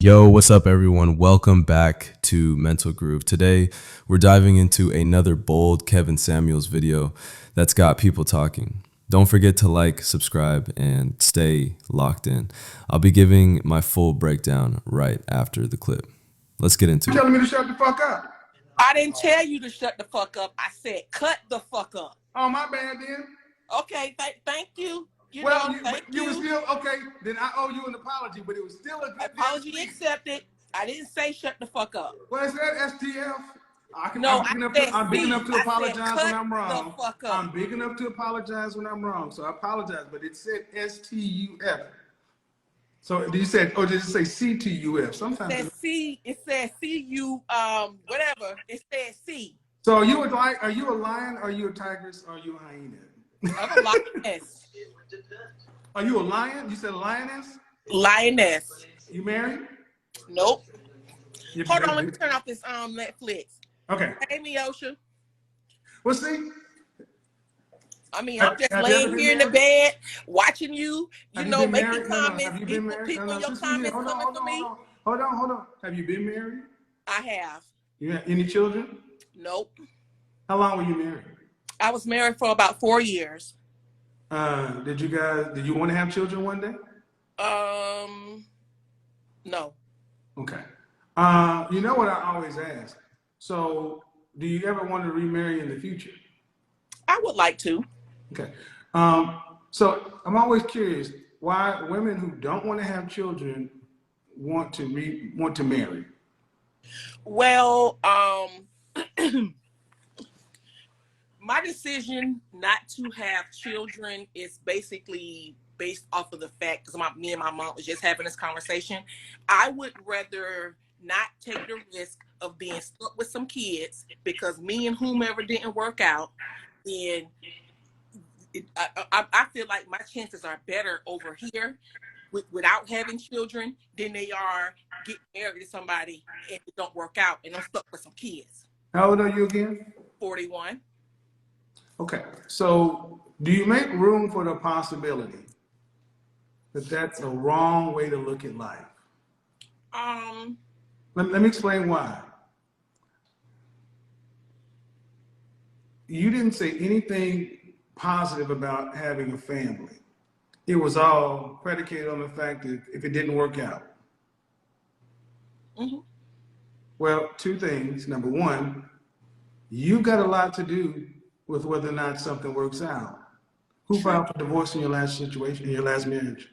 Yo, what's up, everyone? Welcome back to Mental Groove. Today, we're diving into another bold Kevin Samuels video that's got people talking. Don't forget to like, subscribe, and stay locked in. I'll be giving my full breakdown right after the clip. Let's get into You it. telling me to shut the fuck up? I didn't tell you to shut the fuck up. I said cut the fuck up. Oh, my bad then. Okay, thank you. Thank you were you. still okay. Then I owe you an apology, but it was still a good Apology accepted. I didn't say shut the fuck up. Well, is that STF? No, I'm big enough to I said apologize when cut I'm wrong. the fuck up. I'm big enough to apologize when I'm wrong, so I apologize. But it said STUF. So did you say, or did it say CTUF? Sometimes It says CU whatever. It says C. So are you a lion? Are you a tigress? Or are you a hyena? I'm a lioness. Are you a lion? You said a lioness? Lioness. You married? Nope. You're Hold on, married. let me turn off this Netflix. Okay. Hey, Miosha. Well, see. I'm just Have you ever laying been here in the married? bed, watching you, Have you been making married? No. comments. Have you been married? People in your Sister, comments hold coming for me. Hold on. Have you been married? I have. You have any children? Nope. How long were you married? I was married for about 4 years. Did you want to have children one day? No. Okay. You know what I always ask? So, do you ever want to remarry in the future? I would like to. Okay. So I'm always curious why women who don't want to have children want to marry. Well, my decision not to have children is basically based off of the fact, because me and my mom was just having this conversation. I would rather not take the risk of being stuck with some kids because me and whomever didn't work out, then I feel like my chances are better over here without having children than they are getting married to somebody and it don't work out and I'm stuck with some kids. How old are you again? 41. Okay, so do you make room for the possibility that that's a wrong way to look at life? Let me explain why. You didn't say anything positive about having a family. It was all predicated on the fact that if it didn't work out. Mm-hmm. Well, two things. Number one, you got a lot to do with whether or not something works out. Who filed for divorce in your last situation, in your last marriage?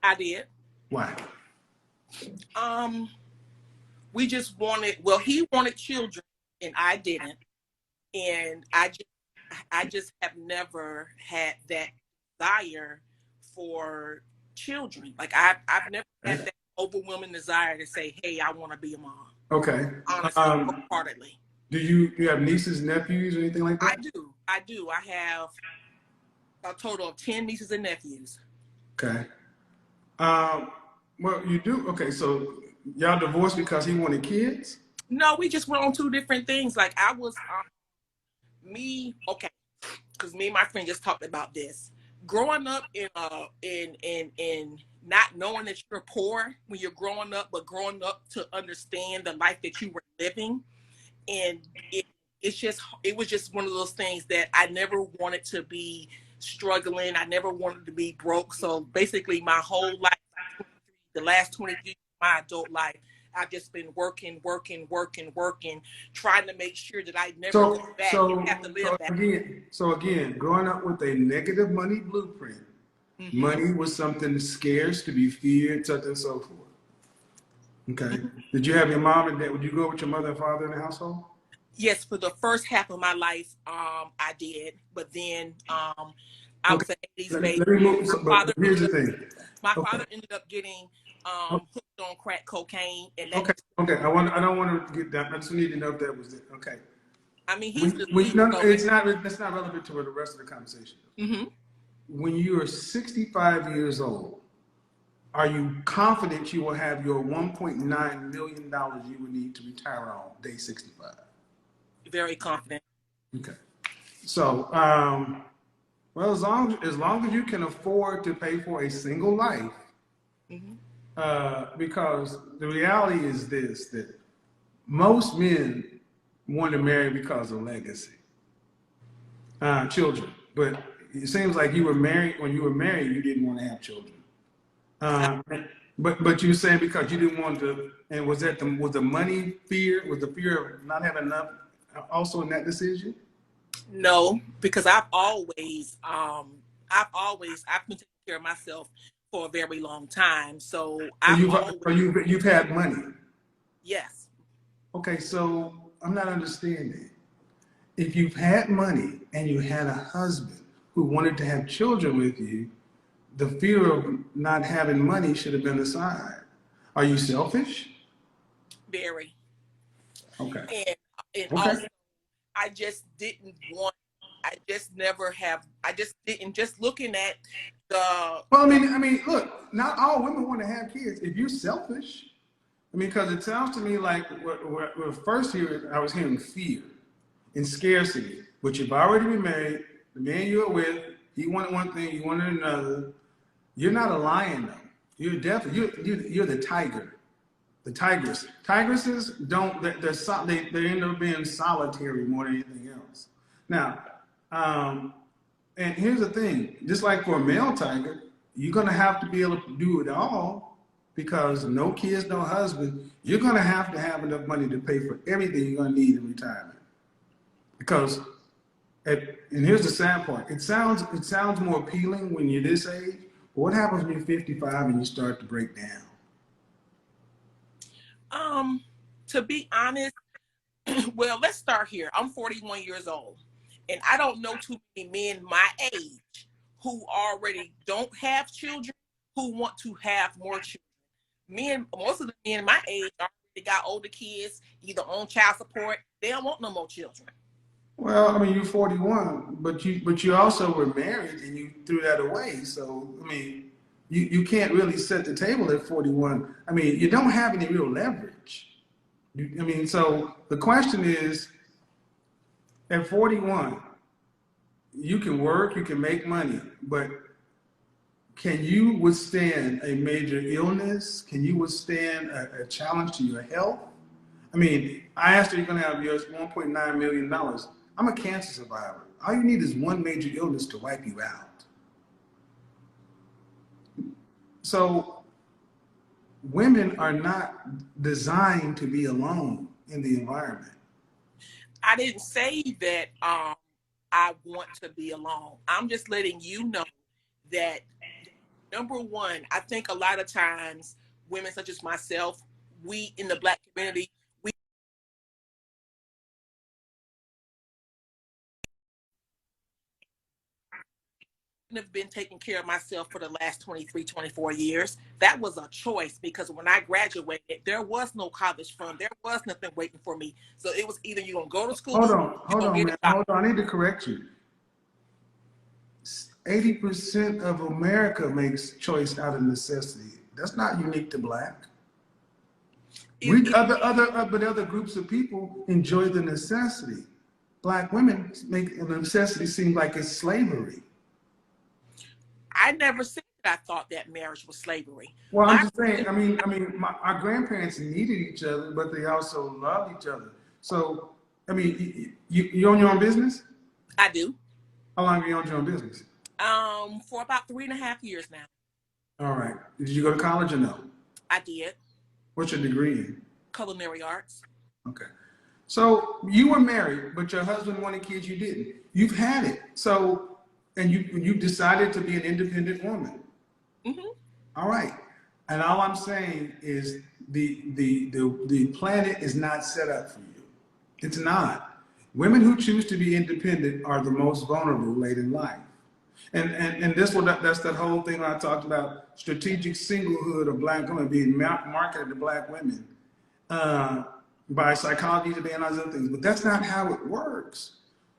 I did. Why? We just wanted, well, he wanted children and I didn't. And I just have never had that desire for children. Like I've never had that overwhelming desire to say, hey, I want to be a mom. Okay. Honestly, wholeheartedly. Do you have nieces, nephews, or anything like that? I do. I have a total of 10 nieces and nephews. Okay. Well, you do. Okay, so y'all divorced because he wanted kids? No, we just went on two different things. Like I was, because me and my friend just talked about this. Growing up in not knowing that you're poor when you're growing up, but growing up to understand the life that you were living, and it was just one of those things that I never wanted to be struggling. I never wanted to be broke. So basically, my whole life, the last 20 years of my adult life, I've just been working, trying to make sure that I never go back and have to live back. Again, growing up with a negative money blueprint, money was something scarce to be feared, such and so forth. Okay. Did you have your mom and dad? Would you go with your mother and father in the household? Yes, for the first half of my life, I did. But then I was an 80s baby. Here's the thing. My father ended up getting hooked on crack cocaine. And okay. I don't want to get down. I just need to know if that was it. Okay. I mean, he's that's not relevant to the rest of the conversation. Mm-hmm. When you are 65 years old, are you confident you will have your $1.9 million you would need to retire on day 65? Very confident. Okay. So, well, as long as you can afford to pay for a single life, Because the reality is this, that most men want to marry because of legacy, children. But it seems like you were married, when you were married, you didn't want to have children. Uh, but you saying because you didn't want to, and was the money fear, was the fear of not having enough also in that decision? No, because I've been taking care of myself for a very long time. So So I've always, you've had money. yes, Okay, so I'm not understanding. If you've had money and you had a husband who wanted to have children with you, the fear of not having money should have been aside. Are you selfish? very. Okay. And Okay. also I just didn't want, I just never have, I just didn't, just looking at Well, the look, not all women want to have kids. If you're selfish, because it sounds to me like what first here I was hearing fear and scarcity. But you've already been married. The man you're with, he wanted one thing, you wanted another. You're not a lion though. You're definitely you're the tiger, the tigress. Tigresses don't they end up being solitary more than anything else. Now, and here's the thing: just like for a male tiger, you're gonna have to be able to do it all because no kids, no husband. You're gonna have to have enough money to pay for everything you're gonna need in retirement. Because, and here's the sad part: it sounds more appealing when you're this age. But what happens when you're 55 and you start to break down? to be honest, well, let's start here. I'm 41 years old, and I don't know too many men my age who already don't have children who want to have more children. Most of the men my age already got older kids, either on child support. They don't want no more children. Well, you're 41, but you also were married and you threw that away. So you can't really set the table at 41. You don't have any real leverage. So the question is, at 41, you can work, you can make money, but can you withstand a major illness? Can you withstand a challenge to your health? I asked her, you're going to have yours $1.9 million. I'm a cancer survivor. All you need is one major illness to wipe you out. So women are not designed to be alone in the environment. I didn't say that I want to be alone. I'm just letting you know that, number one, I think a lot of times women such as myself, we in the Black community, we have been taking care of myself for the last 23, 24 years. That was a choice because when I graduated, there was no college fund. There was nothing waiting for me. So it was either you're going to go to school, you're Hold going to on, get man. a job. Hold on. I need to correct you. 80% of America makes choice out of necessity. That's not unique to Black. Other groups of people enjoy the necessity. Black women make the necessity seem like it's slavery. I never said that I thought that marriage was slavery. Well, I'm just saying. Our grandparents needed each other, but they also loved each other. So, you own your own business? I do. How long have you owned your own business? For about 3.5 years now. All right. Did you go to college or no? I did. What's your degree in? Culinary arts. Okay. So you were married, but your husband wanted kids, you didn't. You've had it. So, and you decided to be an independent woman. Mm-hmm. All right. And all I'm saying is the planet is not set up for you. It's not. Women who choose to be independent are the most vulnerable late in life. And that's that whole thing I talked about, strategic singlehood of Black women being marketed to Black women by psychology today and other things. But that's not how it works.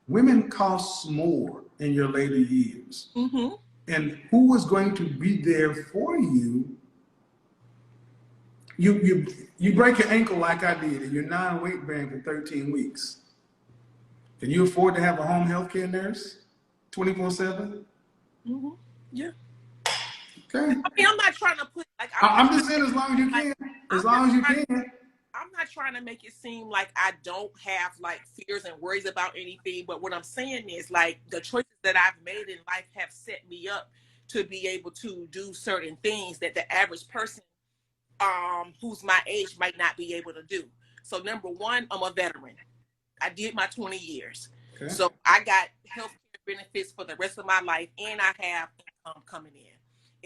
Women cost more in your later years. Mm-hmm. And who is going to be there for you? You break your ankle like I did, and you're non-weight bearing for 13 weeks. Can you afford to have a home health care nurse 24/7? Mm-hmm. Yeah. Okay. I'm not trying to put Like I'm just saying, as long as you can, as long as you can. I'm not trying to make it seem like I don't have like fears and worries about anything, but what I'm saying is like the choices that I've made in life have set me up to be able to do certain things that the average person who's my age might not be able to do. So number one, I'm a veteran. I did my 20 years. Okay. So I got health care benefits for the rest of my life, and I have income coming in.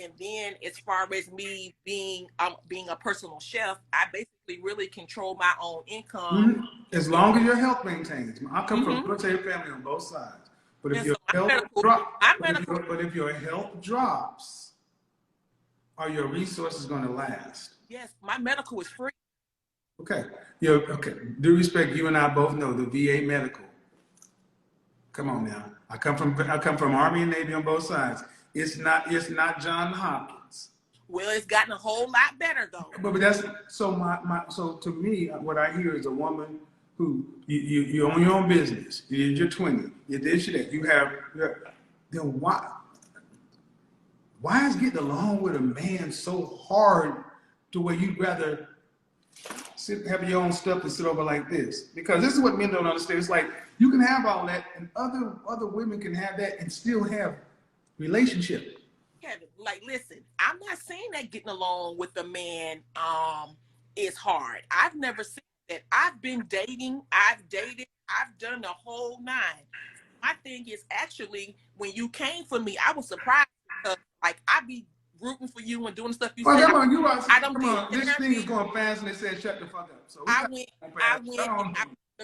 And then as far as me being a personal chef, I basically really control my own income. Mm-hmm. As long as your health maintains. I come from a military family on both sides. But if your health if your health drops, are your resources going to last? Yes, my medical is free. Okay. Okay. Due respect, you and I both know the VA medical. Come on now. I come from Army and Navy on both sides. It's not John Hopkins. Well, it's gotten a whole lot better though. But that's so to me, what I hear is a woman who you own your own business. You're 20. You're this, you're that. You have then why is getting along with a man so hard to where you'd rather have your own stuff and sit over like this? Because this is what men don't understand. It's like you can have all that, and other women can have that and still have relationship. Kevin, like, listen, I'm not saying that getting along with a man is hard. I've never said that. I've been dating, I've dated, I've done the whole nine. My thing is actually when you came for me, I was surprised because like I be rooting for you and doing stuff you say. Come on, you are. Come on, this thing is going fast, and they said shut the fuck up. So I went.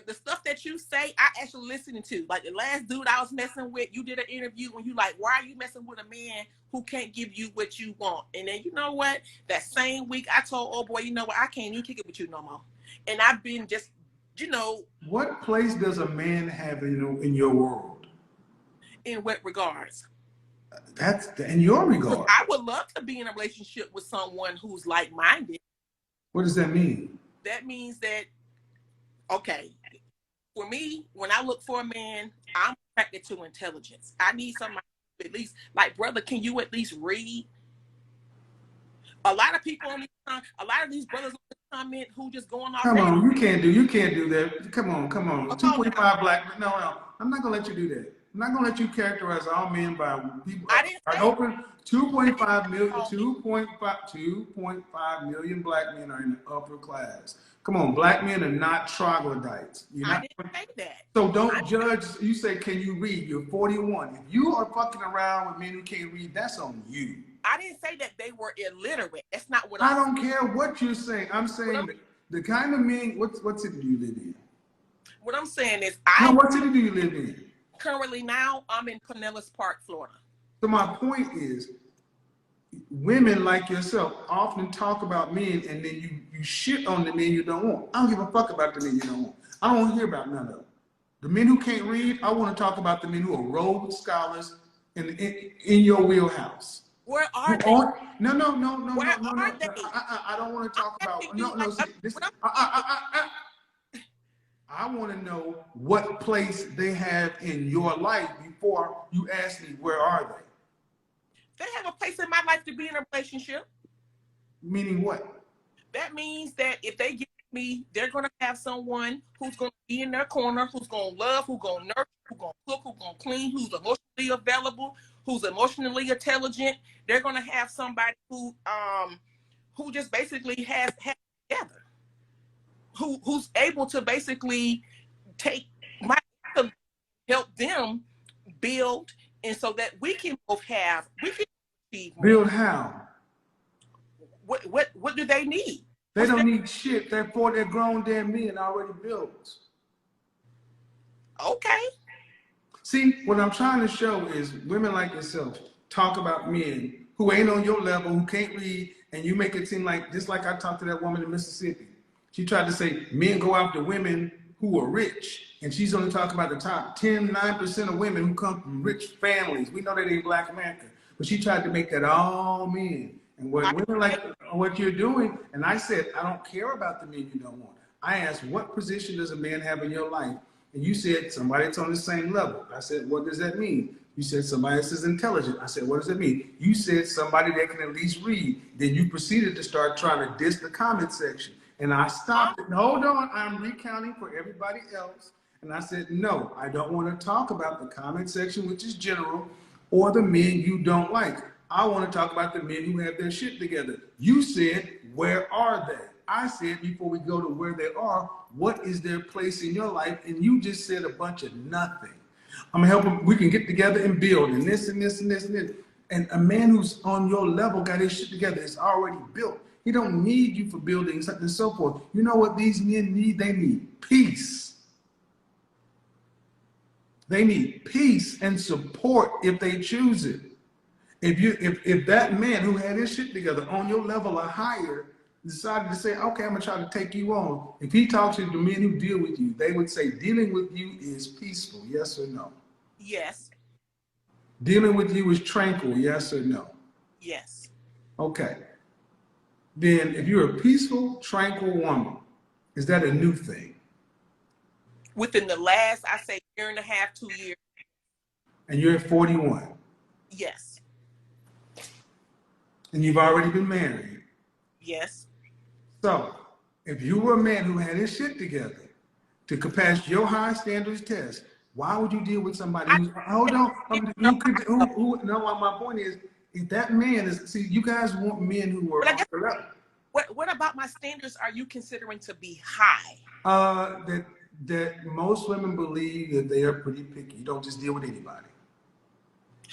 The stuff that you say, I actually listening to. Like the last dude I was messing with, you did an interview and you like, why are you messing with a man who can't give you what you want? And then you know what? That same week I told, oh boy, you know what? I can't even kick it with you no more. And I've been just, you know. What place does a man have in your world? In what regards? That's in your regard. I would love to be in a relationship with someone who's like-minded. What does that mean? That means that, okay, for me, when I look for a man, I'm attracted to intelligence. I need somebody at least, like, brother, can you at least read? A lot of people on a lot of these brothers on the comment who just going off. Come on, you can't do that. Come on. 2.5 black men. No, I'm not gonna let you do that. I'm not gonna let you characterize all men by people. I didn't say open 2.5 million, 2.5 million black men are in the upper class. Come on, black men are not troglodytes. I didn't say that. So don't judge. You say, can you read? You're 41. If you are fucking around with men who can't read, that's on you. I didn't say that they were illiterate. That's not what I don't care what you're saying. I'm saying the kind of men. What city do you live in? What I'm saying is, what city do you live in? Currently now, I'm in Pinellas Park, Florida. So my point is, women like yourself often talk about men and then you shit on the men you don't want. I don't give a fuck about the men you don't want. I don't want to hear about none of them. The men who can't read, I want to talk about the men who are Rhodes Scholars in your wheelhouse. Where are they? No. Where are they? I don't want to talk about. I want to know what place they have in your life before you ask me where are they. They have a place in my life to be in a relationship. Meaning what? That means that if they get me, they're going to have someone who's going to be in their corner, who's going to love, who's going to nurture, who's going to cook, who's going to clean, who's emotionally available, who's emotionally intelligent. They're going to have somebody who just basically has together, who's able to basically take to help them build, and so that we can achieve more. Build how? What do they need? They don't need shit. They're grown damn men already built. Okay. See, what I'm trying to show is women like yourself talk about men who ain't on your level, who can't read, and you make it seem like, just like I talked to that woman in Mississippi. She tried to say men go after women who are rich, and she's only talking about the top 9% of women who come from rich families. We know that ain't Black America, but she tried to make that all men. And what women like what you're doing, and I said, I don't care about the men you don't want. I asked, what position does a man have in your life? And you said, somebody that's on the same level. I said, what does that mean? You said somebody else is intelligent. I said, what does it mean? You said somebody that can at least read. Then you proceeded to start trying to diss the comment section. And I stopped it. Hold on, I'm recounting for everybody else. And I said, no, I don't want to talk about the comment section, which is general, or the men you don't like. I want to talk about the men who have their shit together. You said, where are they? I said, before we go to where they are, what is their place in your life? And you just said a bunch of nothing. I'm gonna help them. We can get together and build, and this and this and this and this. And a man who's on your level got his shit together. It's already built. He don't need you for building something and so forth. You know what these men need? They need peace. They need peace and support if they choose it. If that man who had his shit together on your level or higher decided to say, okay, I'm gonna try to take you on. If he talks to the men who deal with you, they would say dealing with you is peaceful, yes or no? Yes. Dealing with you is tranquil, yes or no? Yes. Okay. Then if you're a peaceful, tranquil woman, is that a new thing? Within the last, I say, year and a half, 2 years. And you're at 41. Yes. And you've already been married. Yes. So if you were a man who had his shit together to pass your high standards test, why would you deal with somebody who's, hold on, no, my point is, if that man is, see, you guys want men who are, what about my standards are you considering to be high? That most women believe that they are pretty picky. You don't just deal with anybody.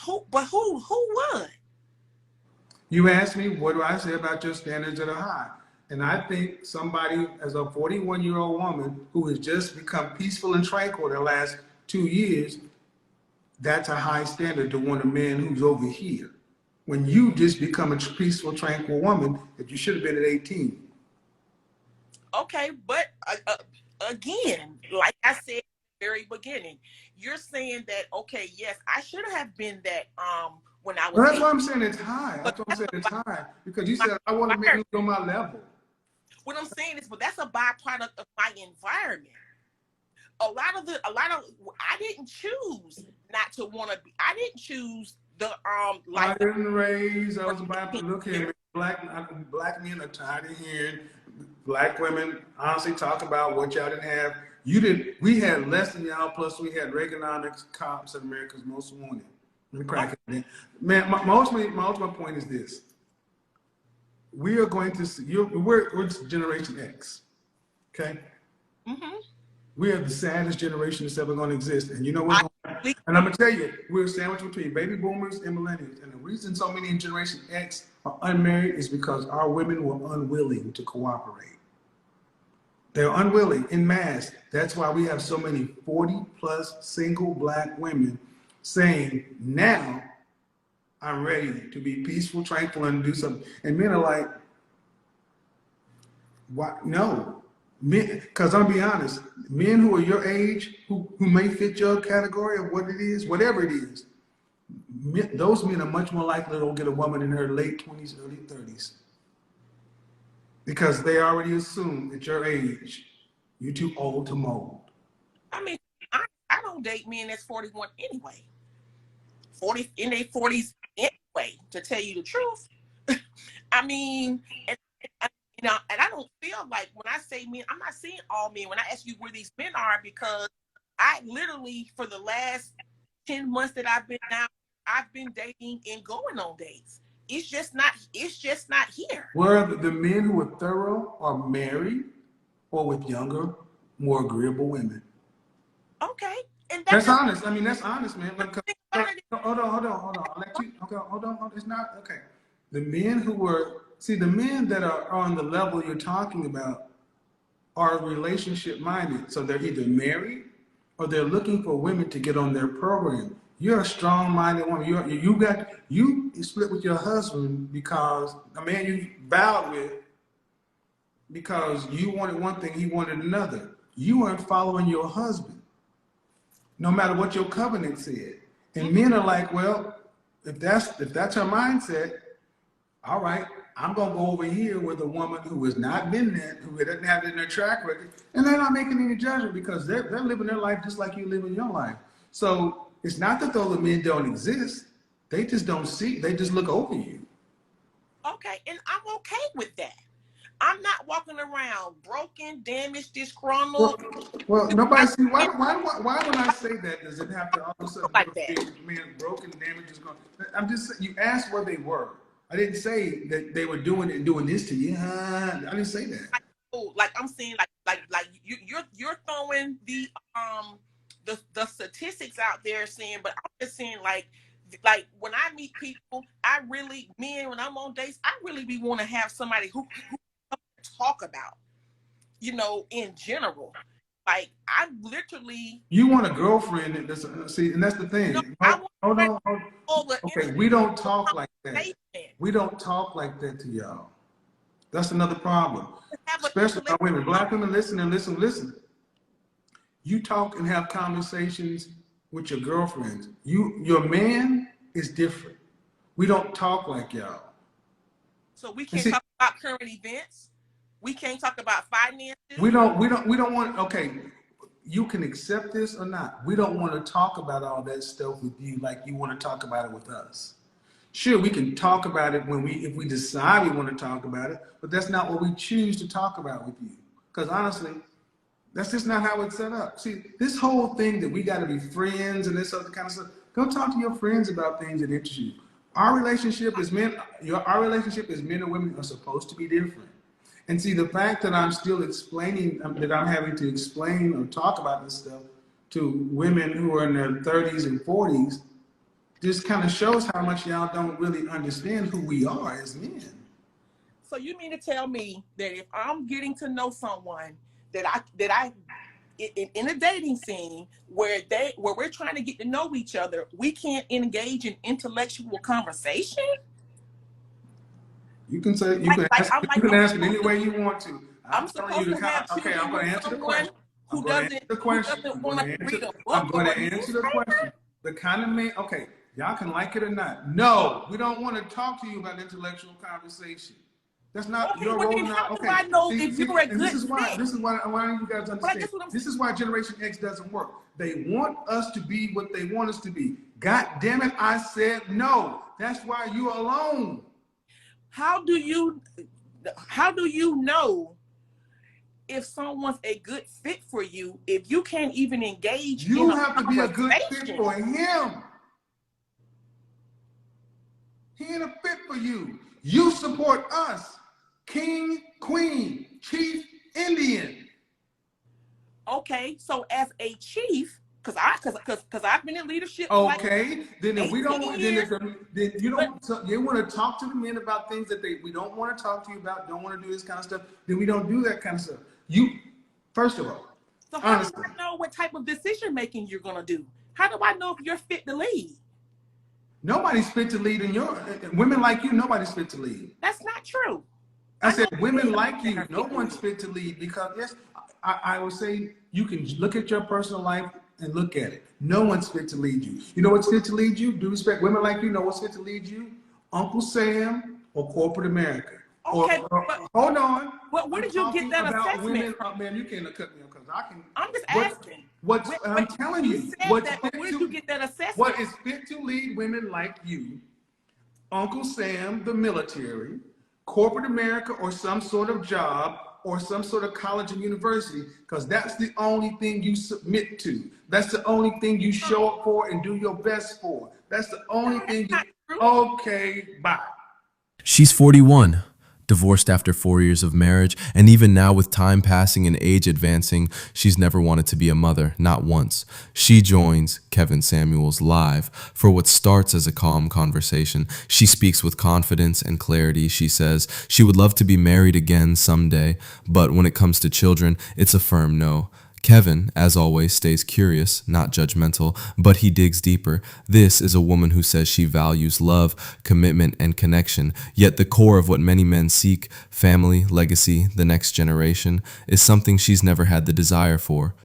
Who would? You asked me, what do I say about your standards that are high? And I think somebody, as a 41-year-old woman who has just become peaceful and tranquil the last 2 years, that's a high standard to want a man who's over here. When you just become a peaceful, tranquil woman that you should have been at 18. Okay, but again, like I said at the very beginning, you're saying that, okay, yes, I should have been that when I was. Well, that's why I'm saying it's high. That's why I'm saying it's high. Because you said, I want a man who's on my level. What I'm saying is, but that's a byproduct of my environment. A lot of I didn't choose not to want to be. I didn't choose the I didn't raise. I was about to look at it. Black men are tired of hearing black women honestly talk about what y'all didn't have. You didn't. We had less than y'all. Plus, we had Reaganomics cops in America's Most Wanted. Let me crack it. Man, my ultimate point is this. We are going to see, we're Generation X, okay? Mm-hmm. We are the saddest generation that's ever going to exist. And you know what's going to happen? And I'm going to tell you, we're sandwiched between baby boomers and millennials. And the reason so many in Generation X are unmarried is because our women were unwilling to cooperate. They're unwilling in mass. That's why we have so many 40-plus single black women saying, now I'm ready to be peaceful, tranquil, and do something. And men are like, what? No. Men, because I'll be honest, men who are your age, who may fit your category of what it is, whatever it is, those men are much more likely to get a woman in her late 20s, early 30s. Because they already assume at your age, you're too old to mold. I mean, I don't date men that's 41 anyway. 40 in their 40s anyway, to tell you the truth. I mean, and I don't feel like when I say men, I'm not saying all men. When I ask you where these men are, because I literally, for the last 10 months that I've been out, I've been dating and going on dates. It's just not here. Where the men who are thorough are married or with younger, more agreeable women. Okay. And that's honest. I mean, that's honest, man. Hold on. I'll let you, okay, hold on. It's not, okay. The men who were, see, the men that are on the level you're talking about are relationship minded. So they're either married or they're looking for women to get on their program. You're a strong-minded woman. You split with your husband because a man you vowed with, because you wanted one thing, he wanted another. You weren't following your husband, no matter what your covenant said. And men are like, well, if that's her mindset, all right, I'm gonna go over here with a woman who has not been there, who doesn't have it in their track record, and they're not making any judgment because they're living their life just like you live in your life. So It's not that those men don't exist. They just don't see. They just look over you. Okay, and I'm okay with that. I'm not walking around broken, damaged, Well, disgruntled. well, nobody I see why when I say that does it have to all of a sudden like that. man broken, damage is going? I'm just you asked where they were. I didn't say that they were doing it and doing this to you. I didn't say that. Like I'm saying, like you're throwing the statistics out there, saying, but I'm just saying, like when I meet people, I really, men, when I'm on dates, I really be want to have somebody who talk about, in general. Like I literally, You want a girlfriend and see, and that's the thing. I want Hold on. all the Okay, we don't talk like that. information. We don't talk like that to y'all. That's another problem. Have an Especially our intellectual. women. Black women, listen. You talk and have conversations with your girlfriends. Your man is different. We don't talk like y'all. So we can't talk about current events. We can't talk about finances. We don't want, okay, you can accept this or not. We don't want to talk about all that stuff with you like you want to talk about it with us. Sure, we can talk about it if we decide we want to talk about it, but that's not what we choose to talk about with you. Because honestly, that's just not how it's set up. See, this whole thing that we got to be friends and this other kind of stuff, go talk to your friends about things that interest you. Our relationship as men and women are supposed to be different. And see, the fact that I'm still explaining, that I'm having to explain or talk about this stuff to women who are in their 30s and 40s, just kind of shows how much y'all don't really understand who we are as men. So you mean to tell me that if I'm getting to know someone that I in a dating scene where we're trying to get to know each other, we can't engage in intellectual conversation? You can say you can ask it any way you want to. I'm supposed to have children I'm going to with answer the someone question. who doesn't want to read a book. I'm going to answer the question. The kind of man, okay, y'all can like it or not. No, we don't want to talk to you about intellectual conversation. That's not your role now. Okay. How do I know if you're a good this is why I want you guys to understand. But this is why Generation X doesn't work. They want us to be what they want us to be. God damn it, I said no. That's why you're alone. How do you know if someone's a good fit for you if you can't even engage you in a have to be a good fit for him? He ain't a fit for you. You support us. King, queen, chief, Indian. Okay, so as a chief, because I've been in leadership. Okay, then if we don't, years, then you don't. You want to talk to the men about things that we don't want to talk to you about. Don't want to do this kind of stuff. Then we don't do that kind of stuff. First of all. So how do I know what type of decision making you're gonna do? How do I know if you're fit to lead? Nobody's fit to lead women like you. Nobody's fit to lead. That's not true. I said women like you. No one's fit to lead because yes, I would say you can look at your personal life and look at it. No one's fit to lead you. You know what's fit to lead you? Do respect women like you know what's fit to lead you? Uncle Sam or corporate America. Okay, hold on. Where did you get that assessment women, from? Man, you can't cut me because I can. I'm just asking. I'm telling you. Where did you get that assessment? What is fit to lead women like you? Uncle Sam, the military, corporate America, or some sort of job, or some sort of college and university, because that's the only thing you submit to. That's the only thing you show up for and do your best for. That's the only thing you. Okay, bye. She's 41. Divorced after 4 years of marriage, and even now with time passing and age advancing, she's never wanted to be a mother, not once. She joins Kevin Samuels live for what starts as a calm conversation. She speaks with confidence and clarity. She says she would love to be married again someday, but when it comes to children, it's a firm no. Kevin, as always, stays curious, not judgmental, but he digs deeper. This is a woman who says she values love, commitment, and connection, yet the core of what many men seek, family, legacy, the next generation, is something she's never had the desire for.